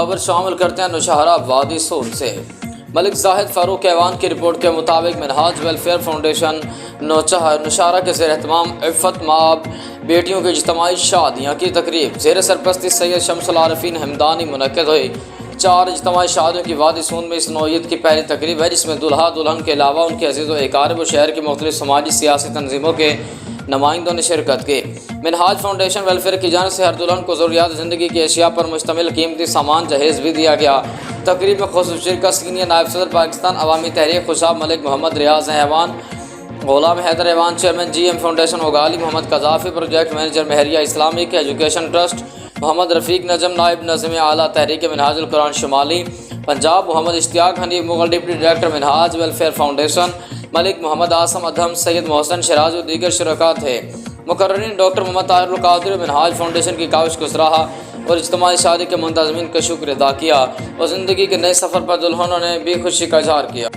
خبر شامل کرتے ہیں نوشہرہ وادی سول سے۔ ملک زاہد فاروق ایوان کی رپورٹ کے مطابق منہاج ویلفیئر فاؤنڈیشن نوشہرہ کے زیر اہتمام عفت مآب بیٹیوں کی اجتماعی شادیاں کی تقریب زیر سرپرستی سید شمس العارفین ہمدانی منعقد ہوئی۔ 4 اجتماعی شادیوں کی وادی سون میں اس نوعیت کی پہلی تقریب ہے، جس میں دلہا دلہن کے علاوہ ان کے عزیز و اقارب و شہر کی مختلف سماجی سیاسی تنظیموں کے نمائندوں نے شرکت کی۔ منہاج فاؤنڈیشن ویلفیئر کی جانب سے ہر دلہن کو ضروریات زندگی کی اشیاء پر مشتمل قیمتی سامان جہیز بھی دیا گیا۔ تقریب میں خصوصی شرکت سینئر نائب صدر پاکستان عوامی تحریک خوشاب ملک محمد ریاض ایوان، Ghulam Haider Aiwan chairman G M foundation وغالی Muhammad Qazafi, project manager Mehria Islamic education trust Muhammad Rafiq Najam, نائب ناظم اعلیٰ تحریک منہاج القرآن شمالی Punjab Muhammad Ishtiaq Hanif Mughal, deputy director Minhaj welfare foundation Malik Muhammad Azam Adham, Syed Mohsin Shiraz و دیگر شرکاء تھے۔ مقررین ڈاکٹر محمد طاہر القادری منہاج فاؤنڈیشن کی کاوش کو سراہا اور اجتماعی شادی کے منتظمین کا شکر ادا کیا اور زندگی کے نئے سفر پر دلہنوں نے بھی خوشی کا اظہار کیا۔